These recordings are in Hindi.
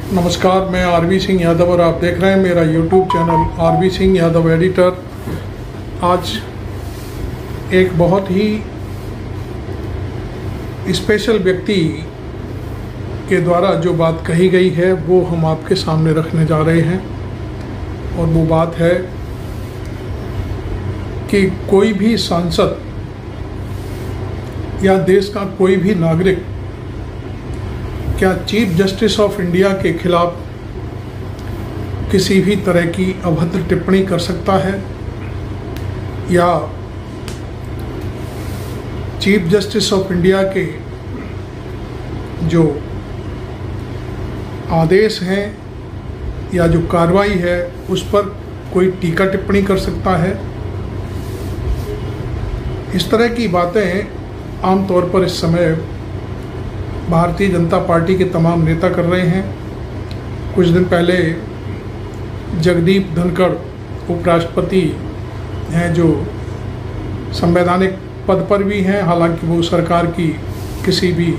नमस्कार, मैं आरवी सिंह यादव और आप देख रहे हैं मेरा YouTube channel RV Singh Yadav editor. आज एक बहुत ही स्पेशल व्यक्ति के द्वारा जो बात कही गई है वो हम आपके सामने रखने जा रहे हैं। और वो बात है कि कोई भी सांसद या देश का कोई भी नागरिक क्या चीफ जस्टिस ऑफ इंडिया के खिलाफ किसी भी तरह की अभद्र टिप्पणी कर सकता है, या चीफ जस्टिस ऑफ इंडिया के जो आदेश हैं या जो कार्रवाई है उस पर कोई टीका टिप्पणी कर सकता है। इस तरह की बातें आमतौर पर इस समय भारतीय जनता पार्टी के तमाम नेता कर रहे हैं। कुछ दिन पहले जगदीप धनखड़ उपराष्ट्रपति हैं, जो संवैधानिक पद पर भी हैं, हालांकि वो सरकार की किसी भी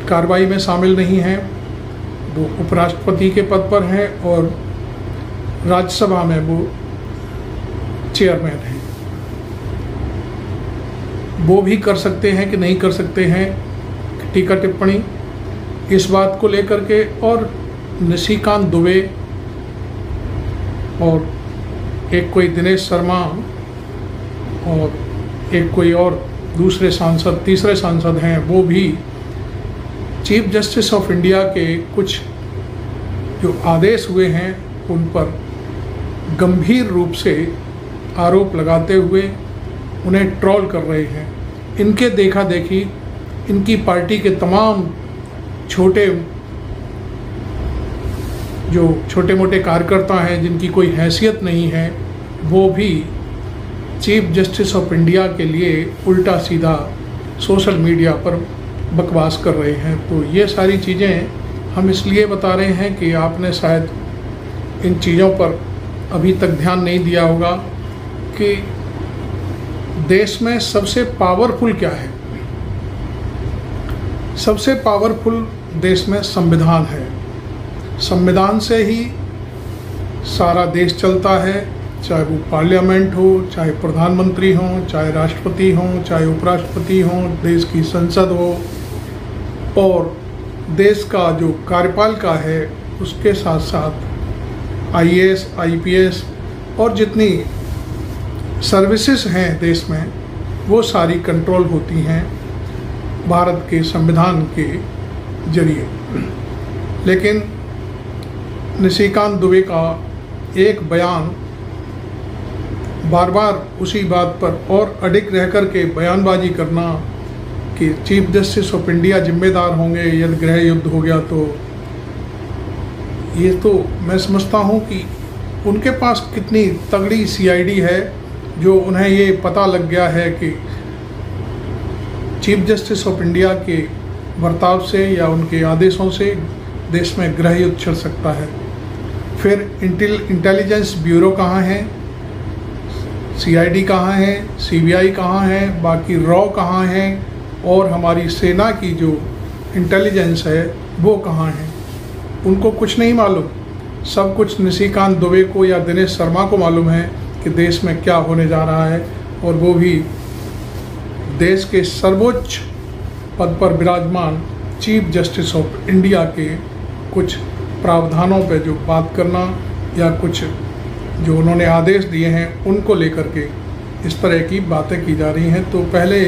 कार्रवाई में शामिल नहीं हैं। वो उपराष्ट्रपति के पद पर हैं और राज्यसभा में वो चेयरमैन हैं। वो भी कर सकते हैं कि नहीं कर सकते हैं टीका टिप्पणी इस बात को लेकर के। और निशिकांत दुबे और एक कोई दिनेश शर्मा और एक कोई और दूसरे सांसद, तीसरे सांसद हैं, वो भी चीफ जस्टिस ऑफ इंडिया के कुछ जो आदेश हुए हैं उन पर गंभीर रूप से आरोप लगाते हुए उन्हें ट्रोल कर रहे हैं। इनके देखा देखी इनकी पार्टी के तमाम छोटे मोटे कार्यकर्ता हैं जिनकी कोई हैसियत नहीं है, वो भी चीफ जस्टिस ऑफ इंडिया के लिए उल्टा सीधा सोशल मीडिया पर बकवास कर रहे हैं। तो ये सारी चीज़ें हम इसलिए बता रहे हैं कि आपने शायद इन चीज़ों पर अभी तक ध्यान नहीं दिया होगा कि देश में सबसे पावरफुल क्या है। सबसे पावरफुल देश में संविधान है। संविधान से ही सारा देश चलता है, चाहे वो पार्लियामेंट हो, चाहे प्रधानमंत्री हो, चाहे राष्ट्रपति हो, चाहे उपराष्ट्रपति हो, देश की संसद हो। और देश का जो कार्यपालिका है उसके साथ साथ IAS, IPS और जितनी सर्विसेज हैं देश में वो सारी कंट्रोल होती हैं भारत के संविधान के जरिए। लेकिन निशिकांत दुबे का एक बयान बार बार उसी बात पर और अडिग रह कर के बयानबाजी करना कि चीफ जस्टिस ऑफ इंडिया जिम्मेदार होंगे यदि गृह युद्ध हो गया, तो ये तो मैं समझता हूँ कि उनके पास कितनी तगड़ी CID है जो उन्हें ये पता लग गया है कि चीफ जस्टिस ऑफ इंडिया के बर्ताव से या उनके आदेशों से देश में गृह युद्ध छिड़ सकता है। फिर इंटेलिजेंस ब्यूरो कहाँ है, CID कहाँ है, CBI कहाँ है, बाकी रॉ कहाँ है, और हमारी सेना की जो इंटेलिजेंस है वो कहाँ है। उनको कुछ नहीं मालूम। सब कुछ निशिकांत दुबे को या दिनेश शर्मा को मालूम है कि देश में क्या होने जा रहा है, और वो भी देश के सर्वोच्च पद पर विराजमान चीफ जस्टिस ऑफ इंडिया के कुछ प्रावधानों पे जो बात करना या कुछ जो उन्होंने आदेश दिए हैं उनको लेकर के इस तरह की बातें की जा रही हैं। तो पहले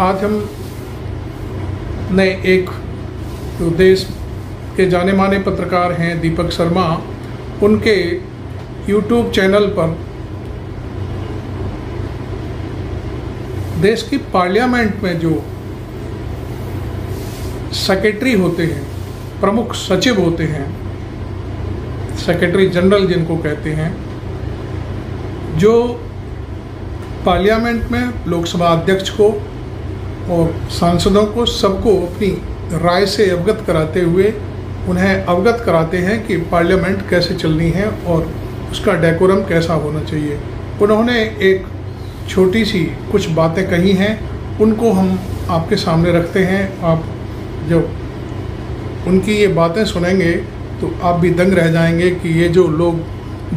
आज हम ने एक जो देश के जाने माने पत्रकार हैं दीपक शर्मा, उनके YouTube चैनल पर देश की पार्लियामेंट में जो सेक्रेटरी होते हैं, प्रमुख सचिव होते हैं, सेक्रेटरी जनरल जिनको कहते हैं, जो पार्लियामेंट में लोकसभा अध्यक्ष को और सांसदों को सबको अपनी राय से अवगत कराते हुए उन्हें अवगत कराते हैं कि पार्लियामेंट कैसे चलनी है और उसका डेकोरम कैसा होना चाहिए। उन्होंने एक छोटी सी कुछ बातें कही हैं, उनको हम आपके सामने रखते हैं। आप जो उनकी ये बातें सुनेंगे तो आप भी दंग रह जाएंगे कि ये जो लोग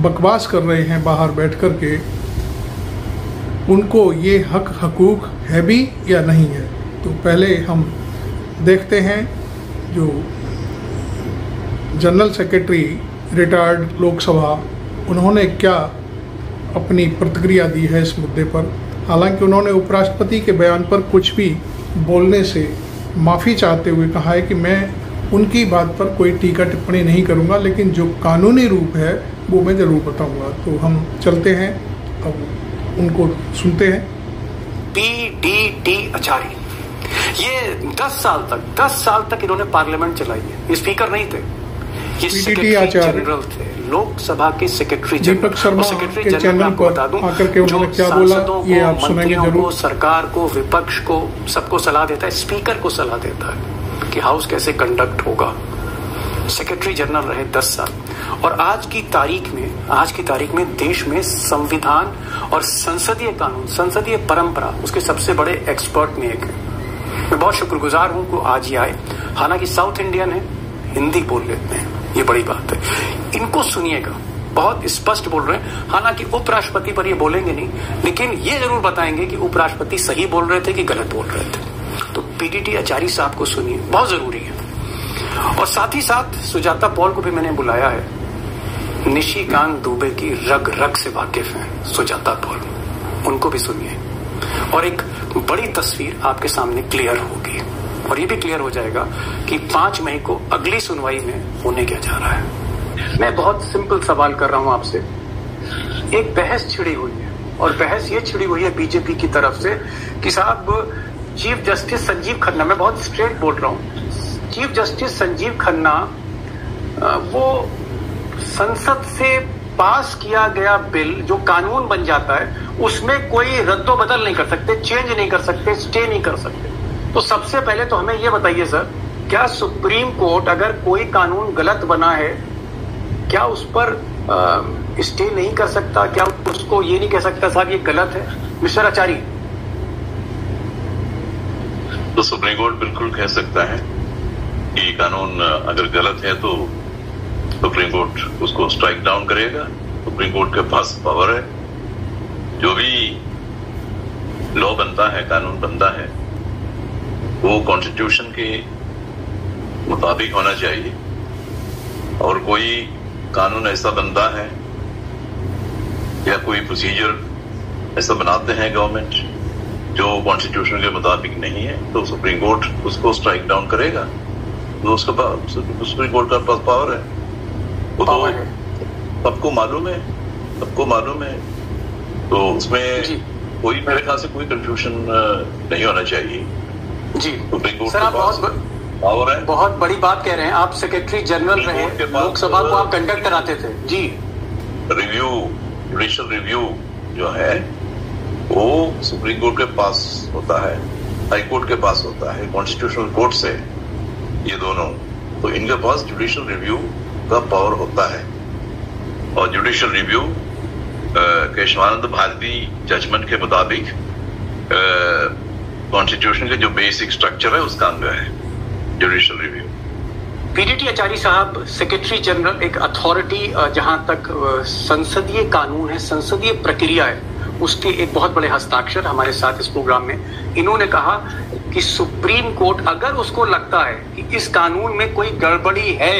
बकवास कर रहे हैं बाहर बैठ कर के, उनको ये हक हकूक है भी या नहीं है। तो पहले हम देखते हैं जो जनरल सेक्रेटरी रिटायर्ड लोकसभा, उन्होंने क्या अपनी प्रतिक्रिया दी है इस मुद्दे पर। हालांकि उन्होंने उपराष्ट्रपति के बयान पर कुछ भी बोलने से माफ़ी चाहते हुए कहा है कि मैं उनकी बात पर कोई टीका टिप्पणी नहीं करूंगा, लेकिन जो कानूनी रूप है वो मैं ज़रूर बताऊंगा। तो हम चलते हैं, अब उनको सुनते हैं। PDT आचार्य, ये 10 साल तक इन्होंने पार्लियामेंट चलाई है। ये स्पीकर नहीं थे, ये सेक्रेटरी जनरल थे, लोकसभा के सेक्रेटरी दीपक शर्मा सेक्रेटरी के चैनल को आकर के उन्होंने क्या बोला ये आप सुनेंगे जरूर। सरकार को, विपक्ष को, सबको सलाह देता है, स्पीकर को सलाह देता है कि हाउस कैसे कंडक्ट होगा। सेक्रेटरी जनरल रहे 10 साल। और आज की तारीख में देश में संविधान और संसदीय कानून, संसदीय परंपरा, उसके सबसे बड़े एक्सपर्ट में एक है। मैं बहुत शुक्रगुजार हूं कि आज ये आए। हालांकि साउथ इंडियन है, हिंदी बोल लेते हैं, ये बड़ी बात है। इनको सुनिएगा, बहुत स्पष्ट बोल रहे हैं। हालांकि उपराष्ट्रपति पर ये बोलेंगे नहीं, लेकिन ये जरूर बताएंगे कि उपराष्ट्रपति सही बोल रहे थे कि गलत बोल रहे थे। तो PDT आचार्य साहब को सुनिए, बहुत जरूरी है। और साथ ही साथ सुजाता पॉल को भी मैंने बुलाया है। निशिकांत दुबे की रग रग से वाकिफ हैं सुजाता पॉल, उनको भी सुनिए। और एक बड़ी तस्वीर आपके सामने क्लियर होगी, और ये भी क्लियर हो जाएगा कि 5 मई को अगली सुनवाई में होने क्या जा रहा है। मैं बहुत सिंपल सवाल कर रहा हूं आपसे। एक बहस छिड़ी हुई है, और बहस ये छिड़ी हुई है बीजेपी की तरफ से कि साहब चीफ जस्टिस संजीव खन्ना, मैं बहुत स्ट्रेट बोल रहा हूं, चीफ जस्टिस संजीव खन्ना वो संसद से पास किया गया बिल जो कानून बन जाता है उसमें कोई रद्दो बदल नहीं कर सकते, चेंज नहीं कर सकते, स्टे नहीं कर सकते। तो सबसे पहले तो हमें यह बताइए सर, क्या सुप्रीम कोर्ट अगर कोई कानून गलत बना है, क्या उस पर स्टे नहीं कर सकता? क्या उसको ये नहीं कह सकता साहब ये गलत है? मिस्टर आचार्य। तो सुप्रीम कोर्ट बिल्कुल कह सकता है कि कानून अगर गलत है तो सुप्रीम कोर्ट उसको स्ट्राइक डाउन करेगा। सुप्रीम कोर्ट के पास पावर है। जो भी लॉ बनता है, कानून बनता है, वो कॉन्स्टिट्यूशन के मुताबिक होना चाहिए। और कोई कानून ऐसा बनता है या कोई प्रोसीजर ऐसा बनाते हैं गवर्नमेंट जो कॉन्स्टिट्यूशन के मुताबिक नहीं है, तो सुप्रीम कोर्ट उसको स्ट्राइक डाउन करेगा। तो उसका सुप्रीम कोर्ट का पास पावर है, वो तो सबको मालूम है। तो उसमें कोई, मेरे ख्याल से कोई कंफ्यूजन नहीं होना चाहिए जी। सुप्रीम कोर्ट सर आप बहुत बड़ी बात कह रहे हैं। आप सेक्रेटरी जनरल रहे, लोकसभा को आप कंडक्ट कराते थे जी। जुडिशियल रिव्यू जो है वो सुप्रीम कोर्ट के पास होता है, हाई कोर्ट के पास होता है, कॉन्स्टिट्यूशनल कोर्ट से, ये दोनों। तो इनके पास जुडिशियल रिव्यू का पावर होता है। और judicial review Kesavananda Bharati judgement के मुताबिक कॉन्स्टिट्यूशन के जो बेसिक स्ट्रक्चर है उसका अंग है जुडिशियल रिव्यू। PDT आचार्य साहब, सेक्रेटरी जनरल एक अथॉरिटी, जहां तक संसदीय कानून है, संसदीय प्रक्रिया है, उसके एक बहुत बड़े हस्ताक्षर हमारे साथ इस प्रोग्राम में। इन्होंने कहा कि सुप्रीम कोर्ट अगर उसको लगता है कि इस कानून में कोई गड़बड़ी है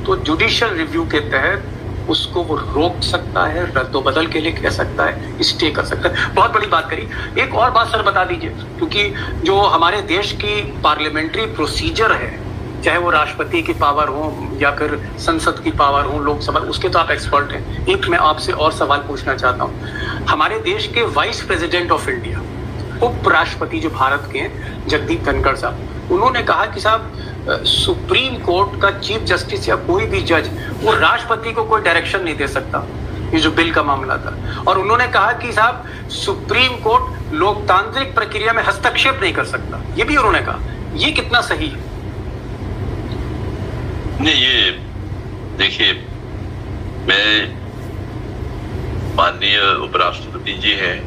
तो जुडिशियल रिव्यू के तहत उसको वो रोक सकता है, रद्दो बदल के लिए कह सकता है, स्टे कर सकता है। बहुत बड़ी बात करी। एक और बात सर बता दीजिए, क्योंकि जो हमारे देश की पार्लियामेंट्री प्रोसीजर है, चाहे वो राष्ट्रपति की पावर हो या फिर संसद की पावर हो, लोकसभा, उसके तो आप एक्सपर्ट हैं। एक मैं आपसे और सवाल पूछना चाहता हूँ। हमारे देश के वाइस प्रेसिडेंट ऑफ इंडिया, उपराष्ट्रपति जो भारत के हैं, जगदीप धनखड़ साहब, उन्होंने कहा कि साहब सुप्रीम कोर्ट का चीफ जस्टिस या कोई भी जज वो राष्ट्रपति को कोई डायरेक्शन नहीं दे सकता, ये जो बिल का मामला था। और उन्होंने कहा कि साहब सुप्रीम कोर्ट लोकतांत्रिक प्रक्रिया में हस्तक्षेप नहीं कर सकता, ये भी उन्होंने कहा। ये कितना सही है? नहीं, ये देखिए, मैं माननीय उपराष्ट्रपति जी हैं,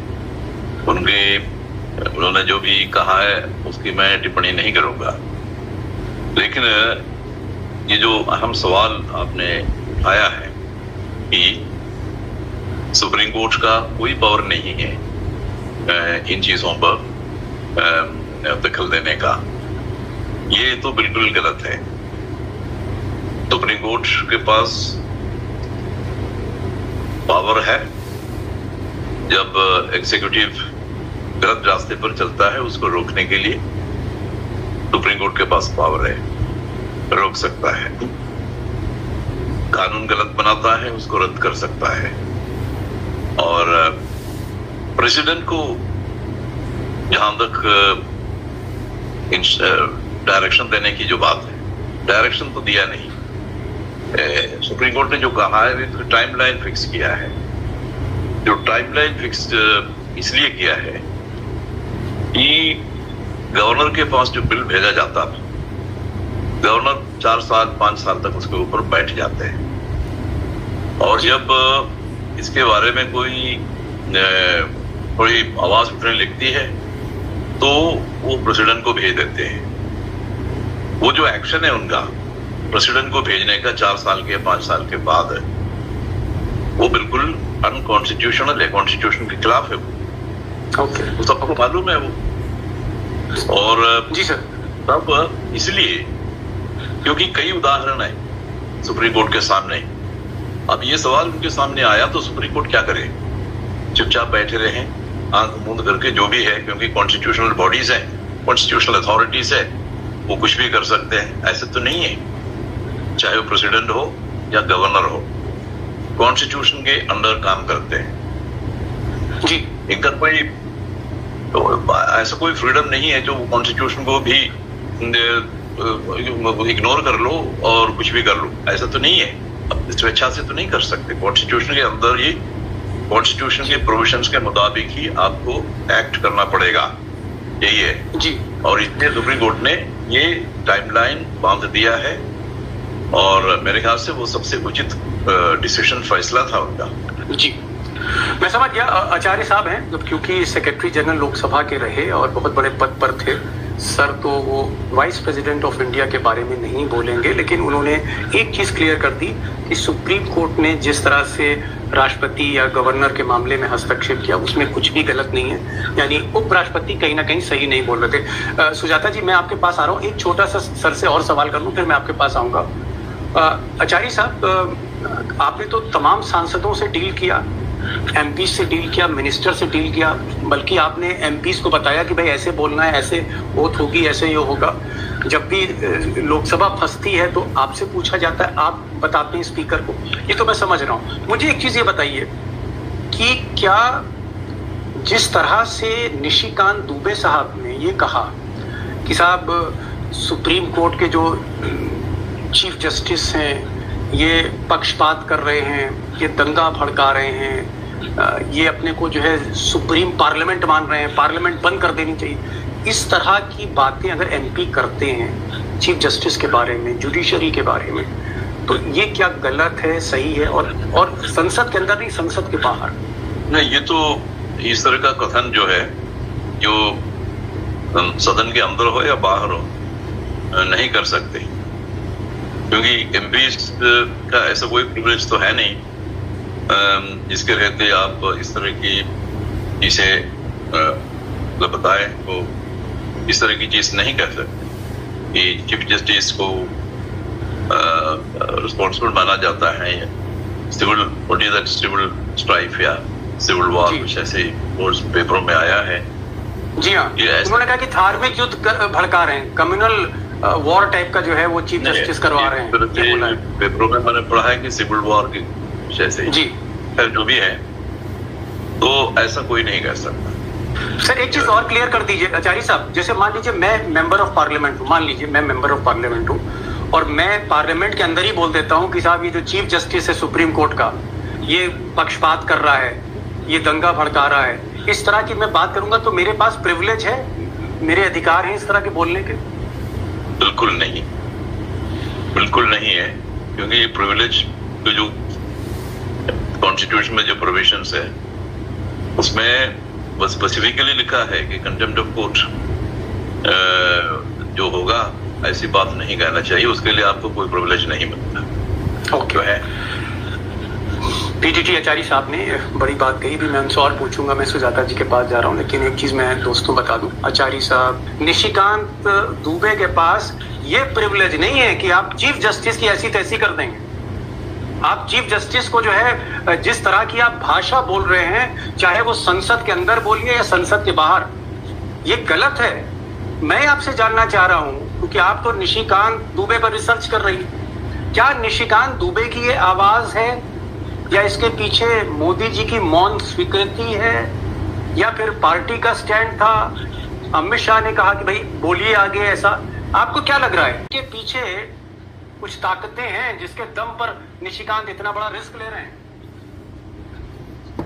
उन्होंने जो भी कहा है उसकी मैं टिप्पणी नहीं करूंगा। लेकिन ये जो अहम सवाल आपने उठाया है कि सुप्रीम कोर्ट का कोई पावर नहीं है इन चीजों पर दखल देने का, ये तो बिल्कुल गलत है। सुप्रीम कोर्ट के पास पावर है जब एग्जीक्यूटिव गलत रास्ते पर चलता है उसको रोकने के लिए सुप्रीम कोर्ट के पास पावर है, रोक सकता है। कानून गलत बनाता है उसको रद्द कर सकता है। और प्रेसिडेंट को जहां तक डायरेक्शन देने की जो बात है, डायरेक्शन तो दिया नहीं। सुप्रीम कोर्ट ने जो कहा है तो टाइमलाइन फिक्स किया है। जो टाइमलाइन फिक्स इसलिए किया है कि गवर्नर के पास जो बिल भेजा जाता था, गवर्नर 4 साल 5 साल तक उसके ऊपर बैठ जाते हैं, और जब इसके बारे में कोई थोड़ी आवाज उठने लगती है तो वो प्रेसिडेंट को भेज देते हैं। वो जो एक्शन है उनका प्रेसिडेंट को भेजने का 4 साल के 5 साल के बाद है, वो बिल्कुल अनकॉन्स्टिट्यूशनल है, कॉन्स्टिट्यूशन के खिलाफ है वो। वो सबको मालूम है वो। और जी सर, तब इसलिए क्योंकि कई उदाहरण है सुप्रीम कोर्ट के सामने। अब ये सवाल उनके सामने आया तो सुप्रीम कोर्ट क्या करे? चुपचाप बैठे रहे आंख मूंद करके, जो भी है, क्योंकि कॉन्स्टिट्यूशनल बॉडीज है, कॉन्स्टिट्यूशनल अथॉरिटीज है, वो कुछ भी कर सकते हैं। ऐसे तो नहीं है, चाहे वो प्रेसिडेंट हो या गवर्नर हो, कॉन्स्टिट्यूशन के अंडर काम करते हैं जी। इनका कोई तो ऐसा कोई फ्रीडम नहीं है जो कॉन्स्टिट्यूशन को भी इग्नोर कर लो और कुछ भी कर लो, ऐसा तो नहीं है। अब स्वेच्छा से तो नहीं कर सकते। कॉन्स्टिट्यूशन के अंदर ही कॉन्स्टिट्यूशन के प्रोविजंस के मुताबिक ही आपको एक्ट करना पड़ेगा, यही है जी। और इसलिए सुप्रीम कोर्ट ने ये टाइमलाइन बांध दिया है और मेरे ख्याल से वो सबसे उचित डिसीजन फैसला था उनका। जी, मैं समझ गया। आचार्य साहब हैं, क्योंकि सेक्रेटरी जनरल लोकसभा के रहे और बहुत बड़े पद पर थे सर, तो वो वाइस प्रेसिडेंट ऑफ इंडिया के बारे में नहीं बोलेंगे, लेकिन उन्होंने एक चीज क्लियर कर दी कि सुप्रीम कोर्ट ने जिस तरह से राष्ट्रपति या गवर्नर के मामले में हस्तक्षेप किया उसमें कुछ भी गलत नहीं है, यानी उपराष्ट्रपति कहीं ना कहीं सही नहीं बोल रहे थे। सुजाता जी, मैं आपके पास आ रहा हूँ, एक छोटा सा सर से और सवाल कर लूँ, फिर मैं आपके पास आऊंगा। आचार्य साहब, आपने तो तमाम सांसदों से डील किया, एमपी से डील किया, मिनिस्टर से डील किया, बल्कि आपने एमपीज को बताया कि भाई ऐसे बोलना है, ऐसे वोट होगी, ऐसे ये होगा। जब भी लोकसभा फंसती है तो आपसे पूछा जाता है, आप बताते हैं स्पीकर को, ये तो मैं समझ रहा हूँ। मुझे एक चीज ये बताइए कि क्या जिस तरह से निशिकांत दुबे साहब ने ये कहा कि साहब सुप्रीम कोर्ट के जो चीफ जस्टिस हैं ये पक्षपात कर रहे हैं, ये दंगा भड़का रहे हैं, ये अपने को जो है सुप्रीम पार्लियामेंट मान रहे हैं, पार्लियामेंट बंद कर देनी चाहिए, इस तरह की बातें अगर एमपी करते हैं चीफ जस्टिस के बारे में, जुडिशरी के बारे में, तो ये क्या गलत है, सही है? और संसद के अंदर नहीं, संसद के बाहर नहीं, ये तो इस तरह का कथन जो है, जो सदन के अंदर हो या बाहर हो, नहीं कर सकते, क्योंकि एमपी का ऐसा कोई प्रिविलेज तो है नहीं जिसके रहते आप इस तरह की चीजें बताएं। तो इस तरह की चीज नहीं कर सकते कि चीफ जस्टिस को रिस्पॉन्सिबल माना जाता है। सिविल सिविल स्ट्राइफ या सिविल वॉर, कुछ ऐसे पेपरों में आया है। जी हाँ, उन्होंने कहा कि धार्मिक युद्ध भड़का रहे हैं, कम्युनल वॉर टाइप का जो है वो चीफ जस्टिस करवा रहे हैं। पेपरों में मैंने पढ़ा है कि सिविल वॉर की जैसे जी, जो भी है, तो ऐसा कोई नहीं कर सकता। सर एक चीज और क्लियर कर दीजिए आचार्य साहब, जैसे मान लीजिए मैं मेंबर ऑफ पार्लियामेंट हूँ, मान लीजिए मैं मेंबर ऑफ पार्लियामेंट हूँ और मैं पार्लियामेंट के अंदर ही बोल देता हूँ कि साहब ये जो चीफ जस्टिस है सुप्रीम कोर्ट का, ये पक्षपात कर रहा है, ये दंगा भड़का रहा है, इस तरह की मैं बात करूंगा तो मेरे पास प्रिविलेज है, मेरे अधिकार हैं इस तरह के बोलने के? बिल्कुल नहीं, बिल्कुल नहीं है, क्योंकि ये प्रिविलेज जो कॉन्स्टिट्यूशन में जो प्रोविजंस है उसमें बस स्पेसिफिकली लिखा है कि कंटेम्प्ट ऑफ कोर्ट जो होगा ऐसी बात नहीं कहना चाहिए, उसके लिए आपको कोई प्रिविलेज नहीं मिलता। ओके है। पीटीटी आचार्य साहब ने बड़ी बात कही, भी मैं उनसे और पूछूंगा, मैं सुजाता जी के पास जा रहा हूँ, लेकिन एक चीज मैं दोस्तों बता दूं, आचार्य साहब, निशिकांत दुबे के पास ये प्रिविलेज नहीं है कि आप चीफ जस्टिस की ऐसी तैसी कर देंगे। आप चीफ जस्टिस को जो है जिस तरह की आप भाषा बोल रहे हैं, चाहे वो संसद के अंदर बोलिए या संसद के बाहर, ये गलत है। मैं आपसे जानना चाह रहा हूं, क्योंकि आप तो निशिकांत दुबे पर रिसर्च कर रही, क्या निशिकांत दुबे की ये आवाज है या इसके पीछे मोदी जी की मौन स्वीकृति है या फिर पार्टी का स्टैंड था? अमित शाह ने कहा कि भाई बोलिए आगे, ऐसा आपको क्या लग रहा है? के पीछे कुछ ताकतें हैं जिसके दम पर निशिकांत इतना बड़ा रिस्क ले रहे हैं?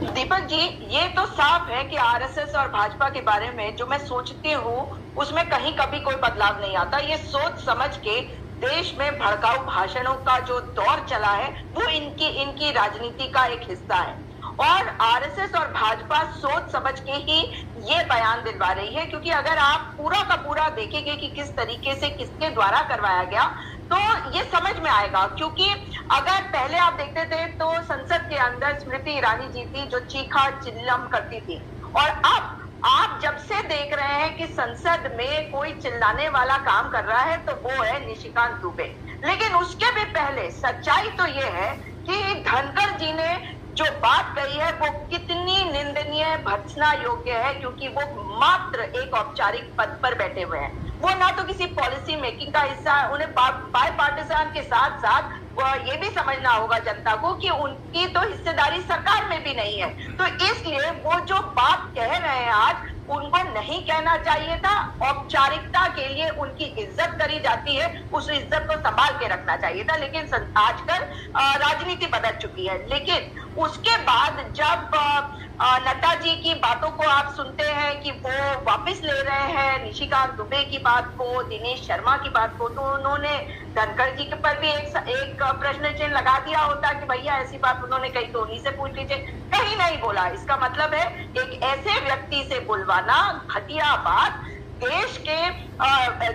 दीपक जी, ये तो साफ है कि आरएसएस और भाजपा के बारे में जो मैं सोचती हूँ उसमें कहीं कभी कोई बदलाव नहीं आता। ये सोच समझ के देश में भड़काऊ भाषणों का जो दौर चला है वो इनकी राजनीति का एक हिस्सा है, और आरएसएस और भाजपा सोच समझ के ही ये बयान दिलवा रही है, क्योंकि अगर आप पूरा का पूरा देखेंगे कि किस तरीके से किसके द्वारा करवाया गया तो ये समझ में आएगा। क्योंकि अगर पहले आप देखते थे तो संसद के अंदर स्मृति ईरानी जी थी जो चीखा चिल्लम करती थी, और अब आप जब से देख रहे हैं कि संसद में कोई चिल्लाने वाला काम कर रहा है तो वो है निशिकांत दुबे। लेकिन उसके भी पहले सच्चाई तो ये है कि धनखड़ जी ने जो बात कही है वो कितनी निंदनीय, भर्त्सना योग्य है, क्योंकि वो मात्र एक औपचारिक पद पर बैठे हुए हैं। वो ना तो किसी पॉलिसी मेकिंग का हिस्सा है। उन्हें बाय पार्टिसान के साथ साथ ये भी समझना होगा जनता को कि उनकी तो हिस्सेदारी सरकार में भी नहीं है। तो इसलिए वो जो बात कह रहे हैं आज, उनको नहीं कहना चाहिए था। औपचारिकता के लिए उनकी इज्जत करी जाती है, उस इज्जत को संभाल के रखना चाहिए था। लेकिन आजकल राजनीति बदल चुकी है। लेकिन उसके बाद जब नड्डा जी की बातों को आप सुनते हैं कि वो वापस ले रहे हैं निशिकांत दुबे की बात को, दिनेश शर्मा की बात को, तो उन्होंने धनखड़ जी के पर भी एक प्रश्न चिन्ह लगा दिया होता कि भैया ऐसी बात उन्होंने कही तो उन्हीं से पूछ लीजिए। कहीं नहीं बोला। इसका मतलब है एक ऐसे व्यक्ति से बुलवाना घटिया बात देश के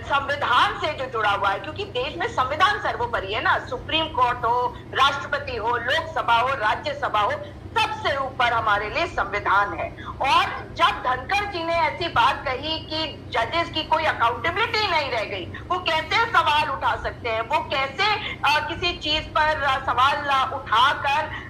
संविधान से जो जुड़ा हुआ है, क्योंकि देश में संविधान सर्वोपरि है ना। सुप्रीम कोर्ट हो, राष्ट्रपति हो, लोकसभा हो, राज्यसभा हो, सबसे ऊपर हमारे लिए संविधान है। और जब धनखड़ जी ने ऐसी बात कही कि जजेस की कोई अकाउंटेबिलिटी नहीं रह गई, वो कैसे सवाल उठा सकते हैं, वो कैसे किसी चीज पर सवाल उठाकर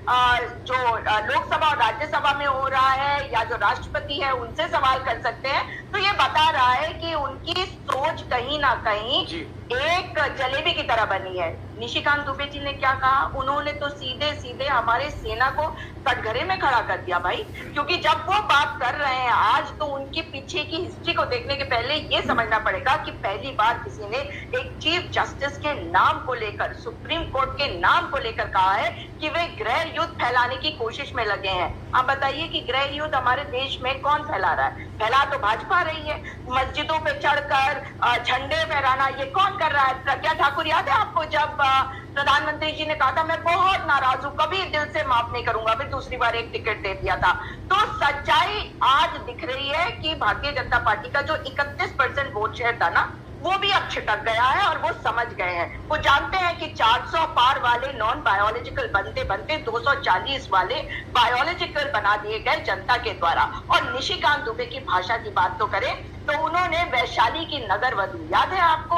जो लोकसभा और राज्यसभा में हो रहा है या जो राष्ट्रपति है उनसे सवाल कर सकते हैं। तो ये बता रहा है कि उनकी सोच कहीं ना कहीं एक जलेबी की तरह बनी है। निशिकांत दुबे जी ने क्या कहा? उन्होंने तो सीधे सीधे हमारे सेना को कटघरे में खड़ा कर दिया भाई। क्योंकि जब वो बात कर रहे हैं आज, तो उनके पीछे की हिस्ट्री को देखने के पहले ये समझना पड़ेगा कि पहली बार किसी ने एक चीफ जस्टिस के नाम को लेकर, सुप्रीम कोर्ट के नाम को लेकर कहा है कि वे गृह युद्ध फैलाने की कोशिश में लगे हैं। आप बताइए कि गृह युद्ध हमारे देश में कौन फैला रहा है? फैला तो भाजपा रही है। मस्जिदों पे चढ़कर झंडे फहराना ये कौन कर रहा है? प्रज्ञा ठाकुर याद है आपको, जब प्रधानमंत्री जी ने कहा था मैं बहुत नाराज हूं, कभी दिल से माफ नहीं करूंगा, फिर दूसरी बार एक टिकट दे दिया था। तो सच्चाई आज दिख रही है कि भारतीय जनता पार्टी का जो 31% वोट शेयर था ना, वो भी अब छिटक गया है और वो समझ गए हैं। वो जानते हैं कि 400 पार वाले नॉन बायोलॉजिकल बनते बनते 240 वाले बायोलॉजिकल बना दिए गए जनता के द्वारा। और निशिकांत दुबे की भाषा की बात तो करें तो उन्होंने वैशाली की नगर वधु, याद है आपको,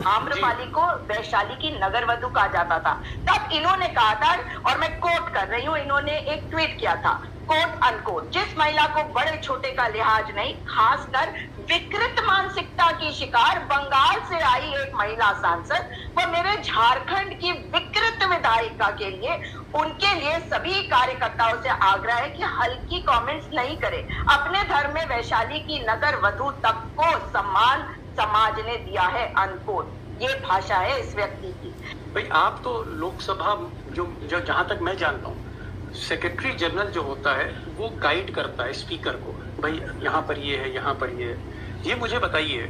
आम्रपाली को वैशाली की नगर वधु कहा जाता था। तब इन्होंने कहा था, और मैं कोट कर रही हूं, इन्होंने एक ट्वीट किया था, कोट अनकोट, जिस महिला को बड़े छोटे का लिहाज नहीं, खासकर विकृत मानसिकता की शिकार बंगाल से आई एक महिला सांसद वो मेरे झारखंड की विकृत विधायिका के लिए, उनके लिए सभी कार्यकर्ताओं से आग्रह है कि हल्की कमेंट्स नहीं करें। अपने धर्म में वैशाली की नगर वधु तक को सम्मान समाज ने दिया है, अनकोट। ये भाषा है इस व्यक्ति की। भाई आप तो लोकसभा जो जहां तक मैं जानता हूँ, सेक्रेटरी जनरल जो होता है वो गाइड करता है स्पीकर को, भाई यहाँ पर ये है, यहाँ पर ये है। ये मुझे बताइए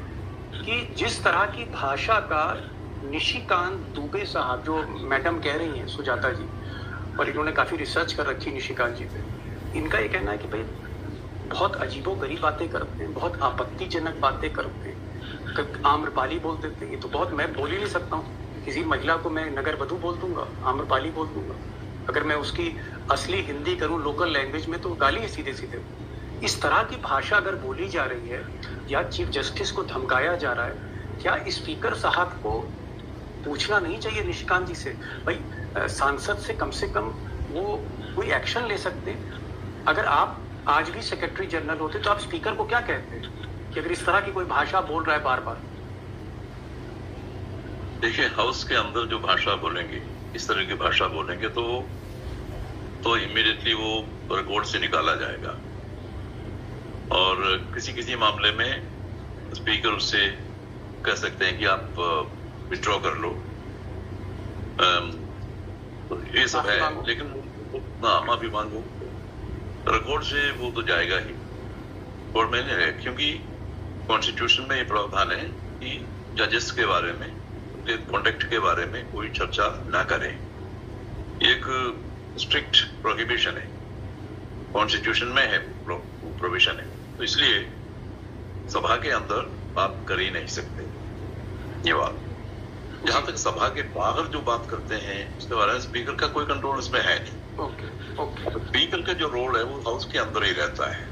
कि जिस तरह की भाषा का निशिकांत दुबे साहब, जो मैडम कह रही हैं सुजाता जी, और इन्होंने काफी रिसर्च कर रखी निशिकांत जी पे, इनका ये कहना है कि भाई बहुत अजीबोगरीब बातें करते हैं, बहुत आपत्तिजनक बातें करते हैं। आम्रपाली बोल देते हैं। ये तो बहुत, मैं बोल ही नहीं सकता हूँ। किसी महिला को मैं नगर वधू बोल दूंगा, आम्रपाली बोल दूंगा। अगर मैं उसकी असली हिंदी करूँ लोकल लैंग्वेज में तो गाली है सीधे सीधे। इस तरह की भाषा अगर बोली जा रही है या चीफ जस्टिस को धमकाया जा रहा है, क्या स्पीकर साहब को पूछना नहीं चाहिए निशिकांत जी से, भाई सांसद से कम वो कोई एक्शन ले सकते हैं? अगर आप आज भी सेक्रेटरी जनरल होते तो आप स्पीकर को क्या कहते कि अगर इस तरह की कोई भाषा बोल रहा है बार बार? देखिए, हाउस के अंदर जो भाषा बोलेंगे, इस तरह की भाषा बोलेंगे तो इमीडिएटली वो रिकॉर्ड से निकाला जाएगा। और किसी किसी मामले में स्पीकर उससे कह सकते हैं कि आप विथड्रॉ कर लो, तो ये सब है। लेकिन माफी मांगो, रिकॉर्ड से वो तो जाएगा ही। और मैंने है, क्योंकि कॉन्स्टिट्यूशन में ये प्रावधान है कि जजेस के बारे में, उनके कॉन्डक्ट के बारे में कोई चर्चा ना करें। एक स्ट्रिक्ट प्रोहिबिशन है, कॉन्स्टिट्यूशन में है प्रोविजन है, तो इसलिए सभा के अंदर बात कर ही नहीं सकते ये बात। जहां तक सभा के बाहर जो बात करते हैं उसके बारे में स्पीकर का कोई कंट्रोल इसमें है नहीं। ओके। स्पीकर का जो रोल है वो हाउस के अंदर ही रहता है।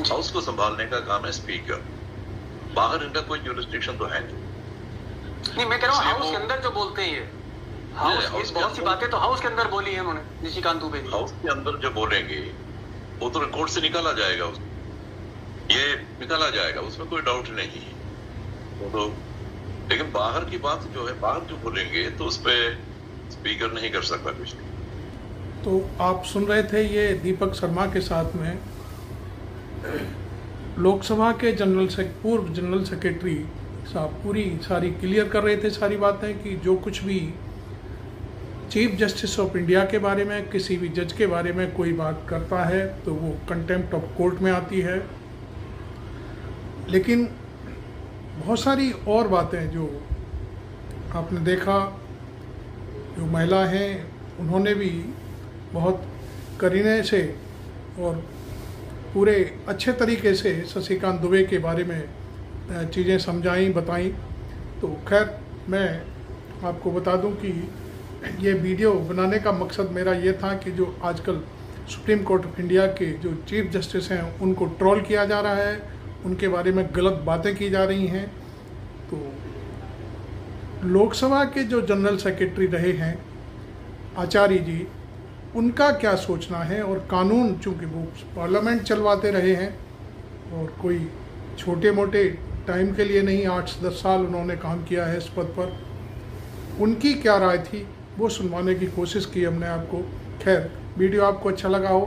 हाउस को संभालने का काम है स्पीकर, बाहर इनका कोई ज्यूरिसडिक्शन तो है नहीं। मैं कह रहा हूँ हाउस के अंदर जो बोलते हैं ये हाउस बहुत सी बातें तो हाउस के अंदर बोली है उन्होंने, निशिकांत दुबे जी। हाउस के अंदर जो बोलेंगे वो तो रिकॉर्ड से निकाला जाएगा, ये निकाला जाएगा, उसमें कोई डाउट नहीं है। तो लेकिन बाहर की बात जो है, बाहर जो बोलेंगे तो उस पर स्पीकर नहीं कर सकता कुछ नहीं। तो आप सुन रहे थे ये दीपक शर्मा के साथ में लोकसभा के पूर्व जनरल सेक्रेटरी साहब पूरी सारी क्लियर कर रहे थे सारी बातें कि जो कुछ भी चीफ जस्टिस ऑफ इंडिया के बारे में, किसी भी जज के बारे में कोई बात करता है तो वो कंटेम्प्ट ऑफ कोर्ट में आती है। लेकिन बहुत सारी और बातें जो आपने देखा, जो महिला हैं उन्होंने भी बहुत करीने से और पूरे अच्छे तरीके से शशिकांत दुबे के बारे में चीज़ें समझाई, बताई। तो खैर मैं आपको बता दूं कि ये वीडियो बनाने का मकसद मेरा ये था कि जो आजकल सुप्रीम कोर्ट ऑफ इंडिया के जो चीफ जस्टिस हैं उनको ट्रोल किया जा रहा है, उनके बारे में गलत बातें की जा रही हैं। तो लोकसभा के जो जनरल सेक्रेटरी रहे हैं आचार्य जी, उनका क्या सोचना है। और कानून, चूँकि वो पार्लियामेंट चलवाते रहे हैं और कोई छोटे मोटे टाइम के लिए नहीं, 8-10 साल उन्होंने काम किया है इस पद पर, उनकी क्या राय थी वो सुनवाने की कोशिश की हमने आपको। खैर, वीडियो आपको अच्छा लगा हो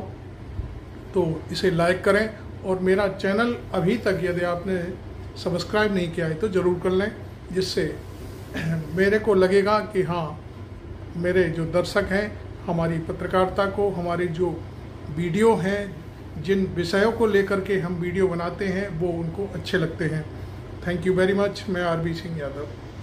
तो इसे लाइक करें और मेरा चैनल अभी तक यदि आपने सब्सक्राइब नहीं किया है तो ज़रूर कर लें, जिससे मेरे को लगेगा कि हाँ, मेरे जो दर्शक हैं हमारी पत्रकारिता को, हमारे जो वीडियो हैं, जिन विषयों को लेकर के हम वीडियो बनाते हैं वो उनको अच्छे लगते हैं। Thank you very much. मैं आरबी सिंह यादव।